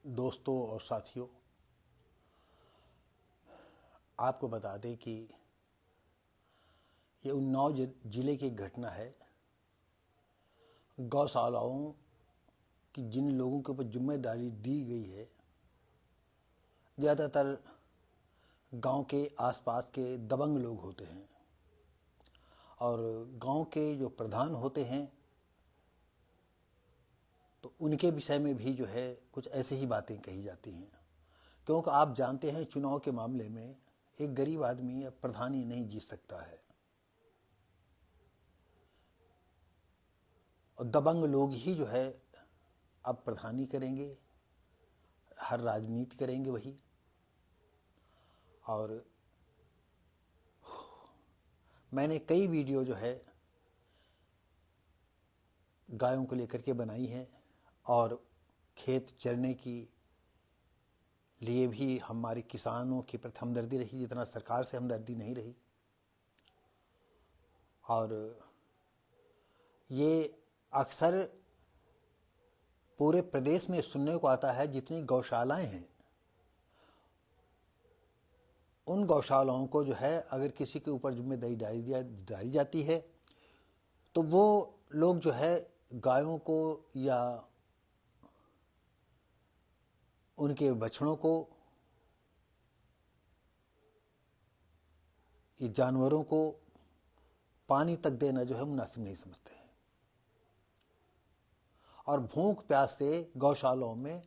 दोस्तों और साथियों, आपको बता दें कि ये उन्नाव जिले की घटना है। गौशालाओं की जिन लोगों के ऊपर जिम्मेदारी दी गई है, ज़्यादातर गांव के आसपास के दबंग लोग होते हैं और गांव के जो प्रधान होते हैं तो उनके विषय में भी जो है कुछ ऐसी ही बातें कही जाती हैं। क्योंकि आप जानते हैं चुनाव के मामले में एक गरीब आदमी अब प्रधानी नहीं जीत सकता है और दबंग लोग ही जो है अब प्रधानी करेंगे, हर राजनीति करेंगे वही। और मैंने कई वीडियो जो है गायों को लेकर के बनाई हैं और खेत चरने की लिए भी हमारे किसानों की प्रति हमदर्दी रही जितना सरकार से हमदर्दी नहीं रही। और ये अक्सर पूरे प्रदेश में सुनने को आता है, जितनी गौशालाएं हैं उन गौशालाओं को जो है अगर किसी के ऊपर जिम्मेदारी डाली जाती है तो वो लोग जो है गायों को या उनके बछड़ों को, ये जानवरों को पानी तक देना जो है मुनासिब नहीं समझते हैं और भूख प्यास से गौशालाओं में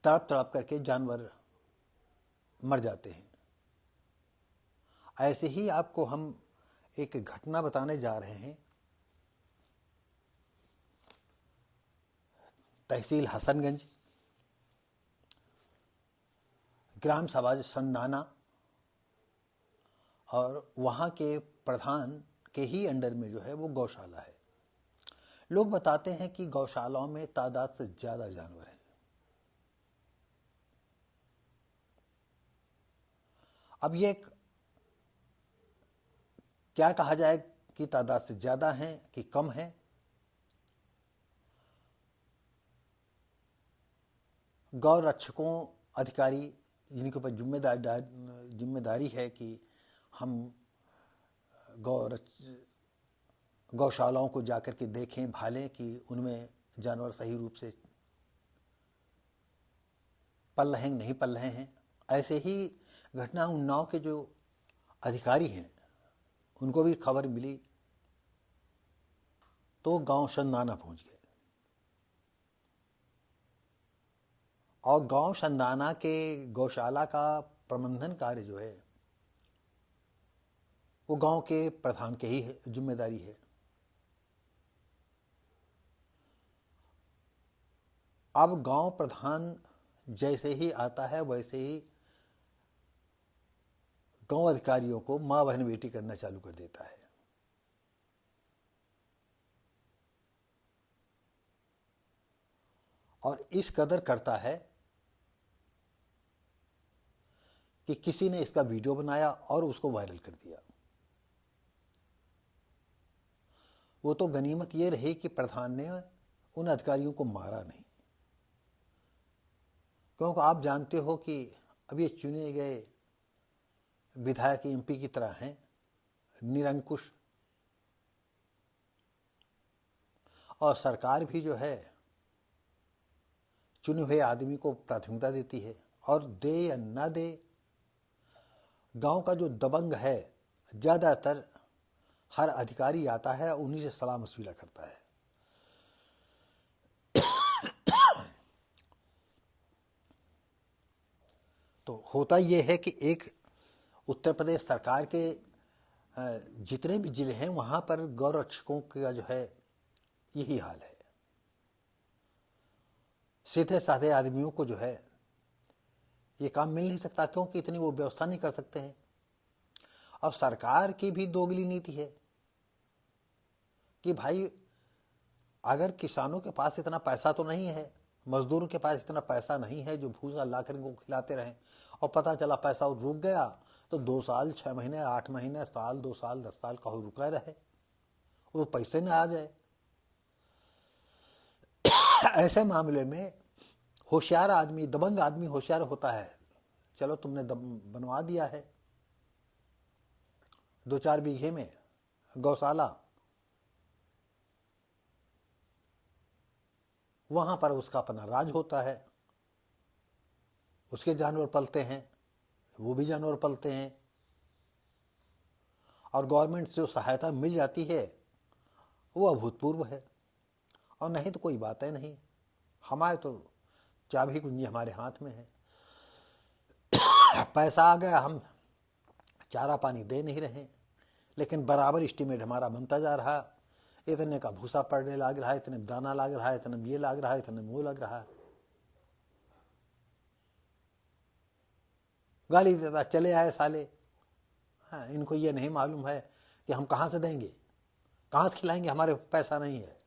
तड़प तड़प करके जानवर मर जाते हैं। ऐसे ही आपको हम एक घटना बताने जा रहे हैं। तहसील हसनगंज, ग्राम सभा संदाना और वहाँ के प्रधान के ही अंडर में जो है वो गौशाला है। लोग बताते हैं कि गौशालाओं में तादाद से ज़्यादा जानवर हैं। अब ये क्या कहा जाए कि तादाद से ज़्यादा हैं कि कम हैं? गौ रक्षकों, अधिकारी जिनके ऊपर जिम्मेदारी है कि हम गौशालाओं को जाकर के देखें, भालें कि उनमें जानवर सही रूप से पल रहे हैं नहीं पल रहे हैं। ऐसे ही घटना उन्नाव के जो अधिकारी हैं उनको भी खबर मिली तो गांव संदाना पहुंच गए और गांव संदाना के गौशाला का प्रबंधन कार्य जो है वो गांव के प्रधान के ही जिम्मेदारी है। अब गांव प्रधान जैसे ही आता है वैसे ही गांव अधिकारियों को माँ बहन बेटी करना चालू कर देता है। और इस कदर करता है कि किसी ने इसका वीडियो बनाया और उसको वायरल कर दिया। वो तो गनीमत ये रही कि प्रधान ने उन अधिकारियों को मारा नहीं, क्योंकि आप जानते हो कि अब ये चुने गए विधायक एमपी की तरह हैं, निरंकुश, और सरकार भी जो है चुने हुए आदमी को प्राथमिकता देती है और दे या ना दे, गांव का जो दबंग है ज़्यादातर हर अधिकारी आता है उन्हीं से सलाह मशविरा करता है। तो होता यह है कि एक उत्तर प्रदेश सरकार के जितने भी जिले हैं वहाँ पर गौरक्षकों का जो है यही हाल है। सीधे साधे आदमियों को जो है ये काम मिल नहीं सकता, क्योंकि इतनी वो व्यवस्था नहीं कर सकते हैं। अब सरकार की भी दोगली नीति है कि भाई अगर किसानों के पास इतना पैसा तो नहीं है, मजदूरों के पास इतना पैसा नहीं है जो भूसा लाकर इनको खिलाते रहें, और पता चला पैसा रुक गया तो 2 साल 6 महीने 8 महीने साल 2 साल 10 साल का रुका रहे, वो पैसे न आ जाए। ऐसे मामले में होशियार आदमी, दबंग आदमी होशियार होता है। चलो तुमने बनवा दिया है 2-4 बीघे में गौशाला, वहां पर उसका अपना राज होता है, उसके जानवर पलते हैं, वो भी जानवर पलते हैं, और गवर्नमेंट से जो सहायता मिल जाती है वो अभूतपूर्व है। और नहीं तो कोई बात है नहीं, हमारे तो चाबी कुंजी हमारे हाथ में है। पैसा आ गया, हम चारा पानी दे नहीं रहे, लेकिन बराबर एस्टीमेट हमारा बनता जा रहा, इतने का भूसा पड़ने लग रहा है, इतने में दाना लग रहा है, इतने में ये लग रहा है, इतने में वो लग रहा है। गाली देता, चले आए साले। हाँ, इनको ये नहीं मालूम है कि हम कहाँ से देंगे, कहाँ से खिलाएंगे, हमारे पैसा नहीं है।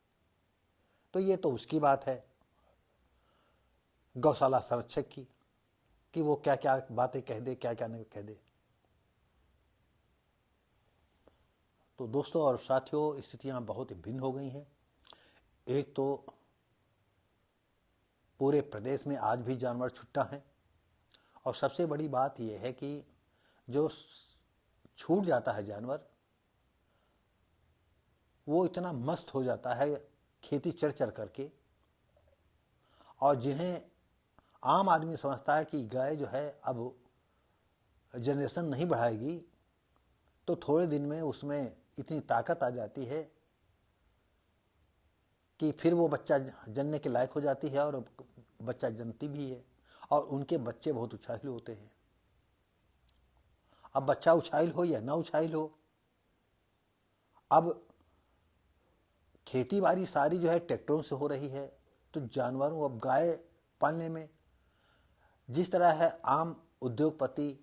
तो ये तो उसकी बात है गौशाला संरक्षक की, कि वो क्या क्या बातें कह दे, क्या क्या नहीं कह दे। तो दोस्तों और साथियों, स्थितियां बहुत भिन्न हो गई हैं। एक तो पूरे प्रदेश में आज भी जानवर छुट्टा हैं, और सबसे बड़ी बात यह है कि जो छूट जाता है जानवर, वो इतना मस्त हो जाता है खेती चर चर करके, और जिन्हें आम आदमी समझता है कि गाय जो है अब जनरेशन नहीं बढ़ाएगी, तो थोड़े दिन में उसमें इतनी ताकत आ जाती है कि फिर वो बच्चा जनने के लायक हो जाती है, और बच्चा जनती भी है, और उनके बच्चे बहुत उछाल होते हैं। अब बच्चा उछाल हो या ना उछाल हो, अब खेती बाड़ी सारी जो है ट्रैक्टरों से हो रही है, तो जानवरों, अब गाय पालने में जिस तरह है आम उद्योगपति,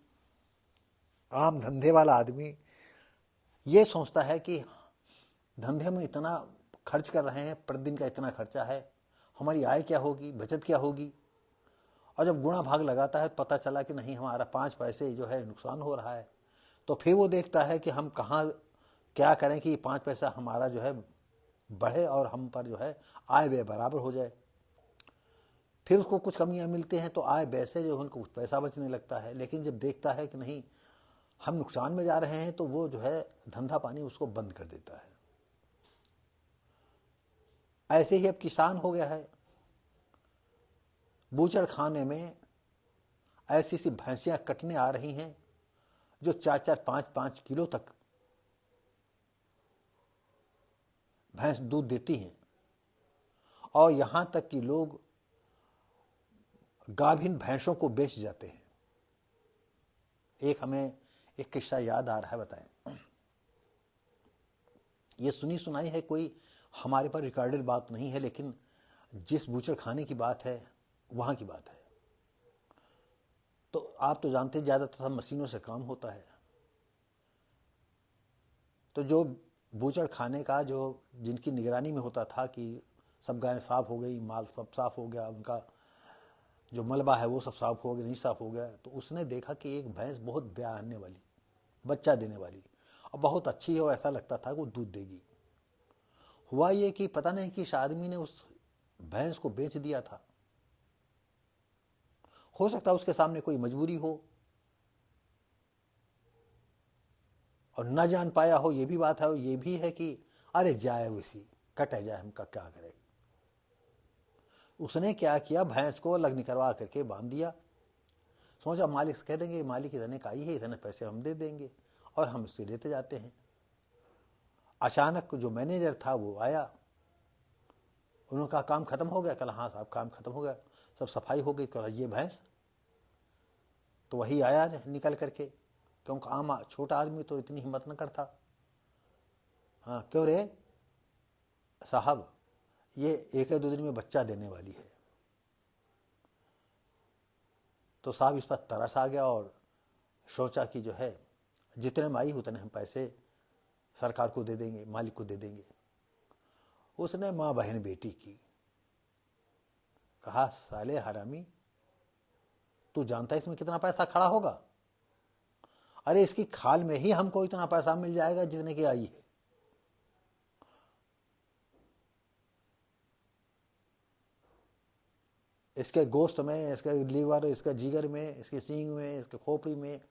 आम धंधे वाला आदमी ये सोचता है कि धंधे में इतना खर्च कर रहे हैं, प्रतिदिन का इतना खर्चा है, हमारी आय क्या होगी, बचत क्या होगी। और जब गुणा भाग लगाता है तो पता चला कि नहीं, हमारा 5 पैसे जो है नुकसान हो रहा है। तो फिर वो देखता है कि हम कहाँ क्या करें कि 5 पैसा हमारा जो है बढ़े और हम पर जो है आय व्यय बराबर हो जाए। फिर उसको कुछ कमियां मिलती हैं तो आय व्यय से जो उनको कुछ पैसा बचने लगता है। लेकिन जब देखता है कि नहीं, हम नुकसान में जा रहे हैं, तो वो जो है धंधा पानी उसको बंद कर देता है। ऐसे ही अब किसान हो गया है। बूचड़ खाने में ऐसी सी भैंसियां कटने आ रही हैं जो 4-4, 5-5 किलो तक भैंस दूध देती हैं, और यहां तक कि लोग गाभिन भैंसों को बेच जाते हैं। हमें एक किस्सा याद आ रहा है, बताएं। ये सुनी सुनाई है, कोई हमारे पर रिकॉर्डेड बात नहीं है, लेकिन जिस बूचड़ खाने की बात है वहाँ की बात है। तो आप तो जानते हैं ज़्यादातर सब मशीनों से काम होता है। तो जो बूचड़ खाने का जो जिनकी निगरानी में होता था कि सब गायें साफ़ हो गई, माल सब साफ़ हो गया, उनका जो मलबा है वो सब साफ़ हो गया, नहीं साफ़ हो गया, तो उसने देखा कि एक भैंस बहुत ब्याहने वाली, बच्चा देने वाली और बहुत अच्छी है, और ऐसा लगता था कि वो दूध देगी। हुआ ये कि पता नहीं कि इस आदमी ने उस भैंस को बेच दिया था। हो सकता है उसके सामने कोई मजबूरी हो और न जान पाया हो, ये भी बात है। और ये भी है कि अरे जाए उसी कटे जाए, हमका क्या करे। उसने क्या किया, भैंस को लगनी करवा करके बांध दिया। सोचा मालिक से कह देंगे मालिक इतने का आई है, इतने पैसे हम दे देंगे, और हम इससे लेते जाते हैं। अचानक जो मैनेजर था वो आया, उन्होंने कहा काम खत्म हो गया? कल हाँ साहब काम खत्म हो गया, सब सफाई हो गई। कहा ये भैंस? तो वही आया निकल करके, क्योंकि आम छोटा आदमी तो इतनी हिम्मत न करता। हाँ क्यों रे साहब, ये 1-2 दिन में बच्चा देने वाली है। तो साहब इस पर तरस आ गया और सोचा कि जो है जितने में आई उतने हम पैसे सरकार को दे देंगे, मालिक को दे देंगे। उसने माँ बहन बेटी की कहा, साले हरामी, तू जानता है इसमें कितना पैसा खड़ा होगा? अरे इसकी खाल में ही हमको इतना पैसा मिल जाएगा जितने की आई है। इसके गोश्त में, इसके लीवर, इसके जिगर में, इसके सींग में, इसके खोपड़ी में,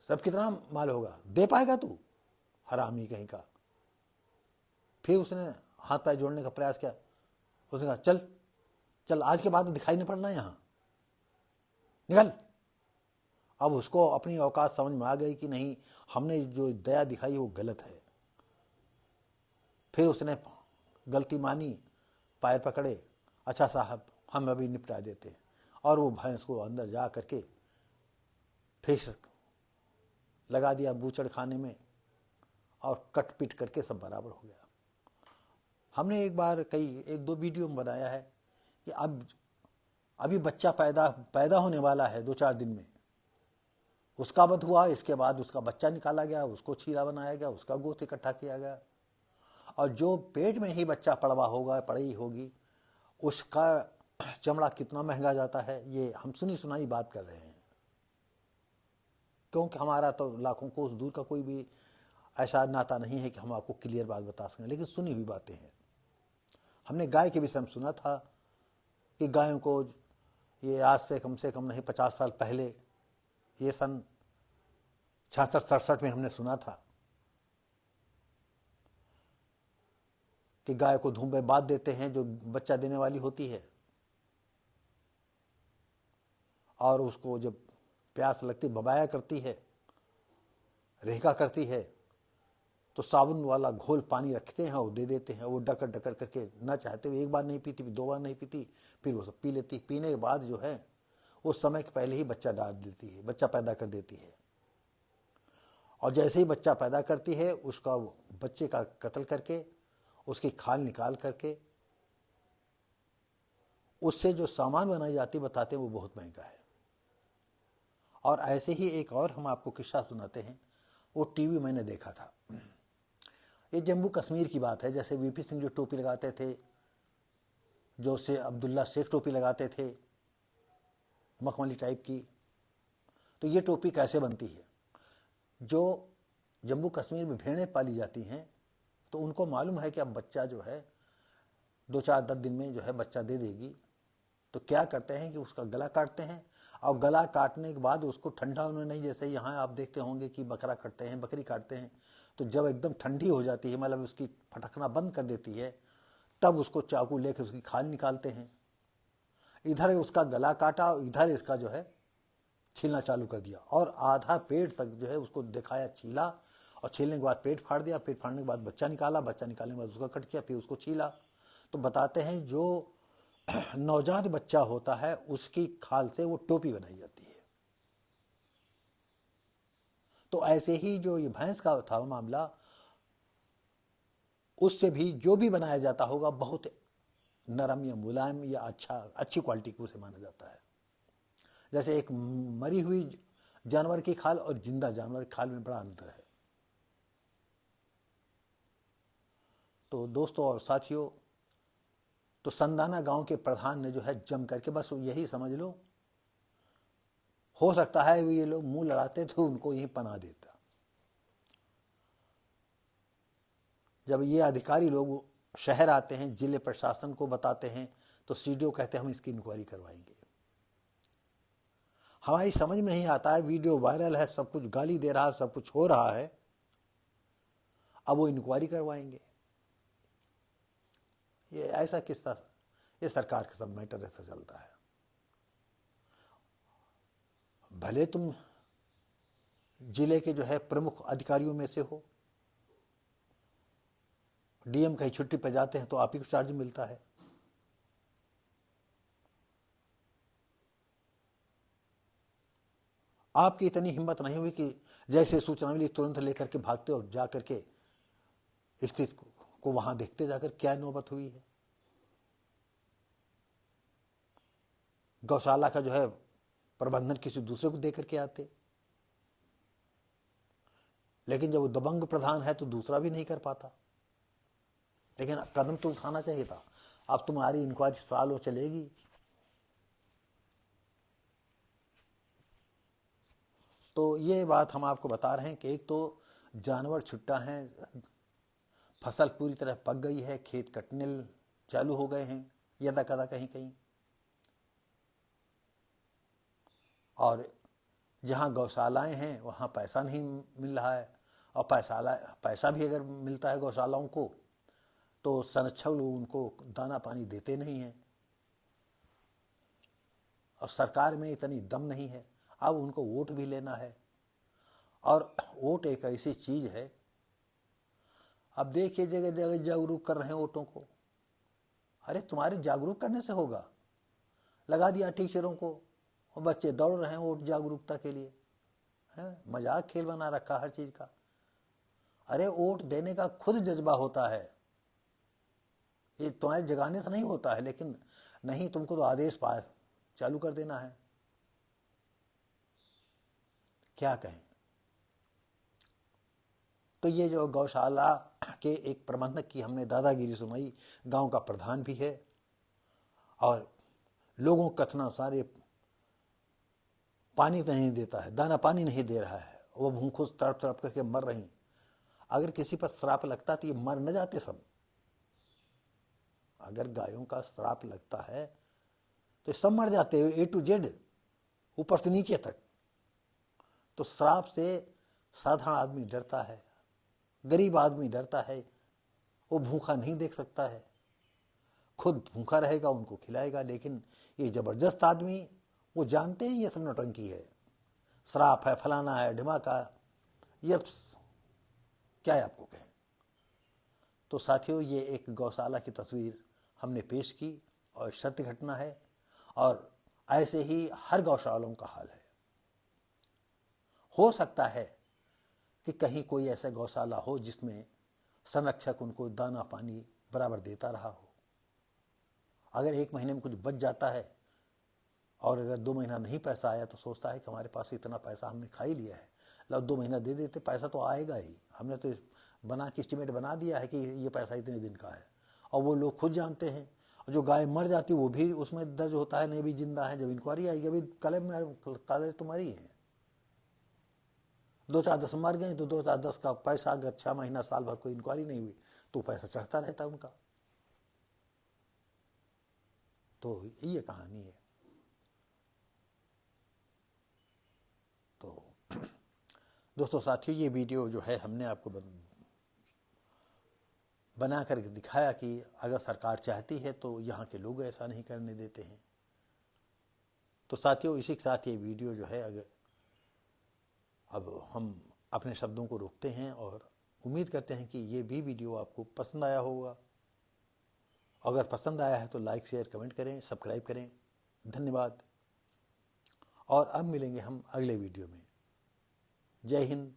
सब कितना माल होगा, दे पाएगा तू? हरामी कहीं का। फिर उसने हाथ पैर जोड़ने का प्रयास किया। उसने कहा चल चल, आज के बाद दिखाई नहीं पड़ना यहाँ, निकल। अब उसको अपनी औकात समझ में आ गई कि नहीं, हमने जो दया दिखाई वो गलत है। फिर उसने गलती मानी, पैर पकड़े, अच्छा साहब हम अभी निपटा देते हैं, और वो भैंस को अंदर जा करके फिर लगा दिया बूचड़ खाने में, और कट पीट करके सब बराबर हो गया। हमने एक बार एक दो वीडियो में बनाया है कि अब अभी बच्चा पैदा होने वाला है 2-4 दिन में, उसका वध हुआ, इसके बाद उसका बच्चा निकाला गया, उसको छीला बनाया गया, उसका गोश्त इकट्ठा किया गया, और जो पेट में ही बच्चा पड़वा होगा, पड़ी होगी, उसका चमड़ा कितना महंगा जाता है, ये हम सुनी सुनाई बात कर रहे हैं। क्योंकि हमारा तो लाखों कोस दूर का कोई भी ऐसा नाता नहीं है कि हम आपको क्लियर बात बता सकें, लेकिन सुनी हुई बातें हैं। हमने गाय के विषय में सुना था कि गायों को, ये आज से कम नहीं 50 साल पहले, ये सन 66-67 में हमने सुना था कि गाय को धूम में बांध देते हैं जो बच्चा देने वाली होती है, और उसको जब प्यास लगती बबाया करती है, रेहका करती है, तो साबुन वाला घोल पानी रखते हैं और दे देते हैं। वो डकर डकर करके न चाहते हुए एक बार नहीं पीती, 2 बार नहीं पीती, फिर वो सब पी लेती। पीने के बाद जो है वो समय के पहले ही बच्चा डाल देती है, बच्चा पैदा कर देती है, और जैसे ही बच्चा पैदा करती है उसका बच्चे का कत्ल करके उसकी खाल निकाल करके उससे जो सामान बनाई जाती बताते हैं वो बहुत महंगा है। और ऐसे ही एक और हम आपको किस्सा सुनाते हैं, वो टीवी मैंने देखा था। ये जम्मू कश्मीर की बात है। जैसे वीपी सिंह जो टोपी लगाते थे, जो से अब्दुल्ला शेख टोपी लगाते थे मखमली टाइप की, तो ये टोपी कैसे बनती है? जो जम्मू कश्मीर में भेड़ें पाली जाती हैं, तो उनको मालूम है कि अब बच्चा जो है 2-4-10 दिन में जो है बच्चा दे देगी, तो क्या करते हैं कि उसका गला काटते हैं, और गला काटने के बाद उसको ठंडा होने नहीं, जैसे यहाँ आप देखते होंगे कि बकरा काटते हैं, बकरी काटते हैं, तो जब एकदम ठंडी हो जाती है, मतलब उसकी फटकना बंद कर देती है, तब उसको चाकू लेकर उसकी खाल निकालते हैं। इधर उसका गला काटा, इधर इसका जो है छीलना चालू कर दिया, और आधा पेट तक जो है उसको दिखाया छीला, और छीलने के बाद पेट फाड़ दिया, पेट फाड़ने के बाद बच्चा निकाला, बच्चा निकालने के बाद उसका कट किया, फिर उसको छीला। तो बताते हैं जो नवजात बच्चा होता है उसकी खाल से वो टोपी बनाई जाती है। तो ऐसे ही जो ये भैंस का था मामला, उससे भी जो भी बनाया जाता होगा बहुत नरम या मुलायम या अच्छी क्वालिटी को उसे माना जाता है। जैसे एक मरी हुई जानवर की खाल और जिंदा जानवर की खाल में बड़ा अंतर है। तो दोस्तों और साथियों, तो संदाना गांव के प्रधान ने जो है जम करके, बस यही समझ लो, हो सकता है ये लोग मुंह लड़ाते तो उनको यही पनाह देता। जब ये अधिकारी लोग शहर आते हैं, जिले प्रशासन को बताते हैं, तो सीडीओ कहते हैं हम इसकी इंक्वायरी करवाएंगे। हमारी समझ में नहीं आता है, वीडियो वायरल है, सब कुछ गाली दे रहा है, सब कुछ हो रहा है, अब वो इंक्वायरी करवाएंगे। ये ऐसा किस्सा, ये सरकार का सब मैटर ऐसा चलता है। भले तुम जिले के जो है प्रमुख अधिकारियों में से हो, डीएम कहीं छुट्टी पे जाते हैं तो आप ही को चार्ज मिलता है। आपकी इतनी हिम्मत नहीं हुई कि जैसे सूचना मिली तुरंत लेकर के भागते और जा करके स्थिति को वहां देखते जाकर क्या नौबत हुई है। गौशाला का जो है प्रबंधन किसी दूसरे को देकर के आते, लेकिन जब वो दबंग प्रधान है तो दूसरा भी नहीं कर पाता। लेकिन कदम तो उठाना चाहिए था। अब तुम्हारी इंक्वायरी सालों चलेगी। तो ये बात हम आपको बता रहे हैं कि एक तो जानवर छुट्टा है, फसल पूरी तरह पक गई है, खेत कटने चालू हो गए हैं यदा कदा कहीं कहीं। और जहाँ गौशालाएं हैं वहाँ पैसा नहीं मिल रहा है, और पैसा भी अगर मिलता है गौशालाओं को तो संरक्षक लोग उनको दाना पानी देते नहीं हैं, और सरकार में इतनी दम नहीं है। अब उनको वोट भी लेना है, और वोट एक ऐसी चीज़ है, अब देखिए जगह जगह जागरूक कर रहे हैं वोटों को। अरे तुम्हारे जागरूक करने से होगा? लगा दिया टीचरों को और बच्चे दौड़ रहे हैं वोट जागरूकता के लिए, है मजाक खेल बना रखा हर चीज़ का। अरे वोट देने का खुद जज्बा होता है, ये तुम्हारे जगाने से नहीं होता है, लेकिन नहीं, तुमको तो आदेश पार चालू कर देना है। क्या कहें। तो ये जो गौशाला के एक प्रबंधक की हमने दादागिरी सुनाई, गांव का प्रधान भी है, और लोगों का कथन सारे पानी तो नहीं देता है, दाना पानी नहीं दे रहा है, वो भूखों से तड़प तड़प करके मर रही। अगर किसी पर श्राप लगता तो ये मर न जाते सब। अगर गायों का श्राप लगता है तो सब मर जाते हैं, A to Z, ऊपर से नीचे तक। तो श्राप से साधारण आदमी डरता है, गरीब आदमी डरता है, वो भूखा नहीं देख सकता है, खुद भूखा रहेगा उनको खिलाएगा। लेकिन ये जबरदस्त आदमी, वो जानते हैं ये सब नौटंकी है, श्राप है, फलाना है, ढिमाका, ये क्या है आपको कहें। तो साथियों, ये एक गौशाला की तस्वीर हमने पेश की, और सत्य घटना है, और ऐसे ही हर गौशालाओं का हाल है। हो सकता है कि कहीं कोई ऐसा गौशाला हो जिसमें संरक्षक उनको दाना पानी बराबर देता रहा हो। अगर 1 महीने में कुछ बच जाता है, और अगर 2 महीना नहीं पैसा आया, तो सोचता है कि हमारे पास इतना पैसा हमने खा ही लिया है, लो 2 महीना दे देते, पैसा तो आएगा ही, हमने तो बना के एस्टिमेट बना दिया है कि ये पैसा इतने दिन का है। और वो लोग खुद जानते हैं। और जो गाय मर जाती वो भी उसमें दर्ज होता है, नहीं भी जिंदा है, जब इंक्वायरी आएगी, अभी कल तो मरी है, 2-4-10 मर गए, तो 2-4-10 का पैसा, अगर 6 महीना साल भर कोई इंक्वायरी नहीं हुई तो पैसा चढ़ता रहता है उनका। तो ये कहानी है। तो दोस्तों साथियों, ये वीडियो जो है हमने आपको बना कर दिखाया कि अगर सरकार चाहती है तो यहाँ के लोग ऐसा नहीं करने देते हैं। तो साथियों, इसी के साथ ये वीडियो जो है, अगर अब हम अपने शब्दों को रोकते हैं, और उम्मीद करते हैं कि ये भी वीडियो आपको पसंद आया होगा। अगर पसंद आया है तो लाइक शेयर कमेंट करें, सब्सक्राइब करें। धन्यवाद। और अब मिलेंगे हम अगले वीडियो में। जय हिंद।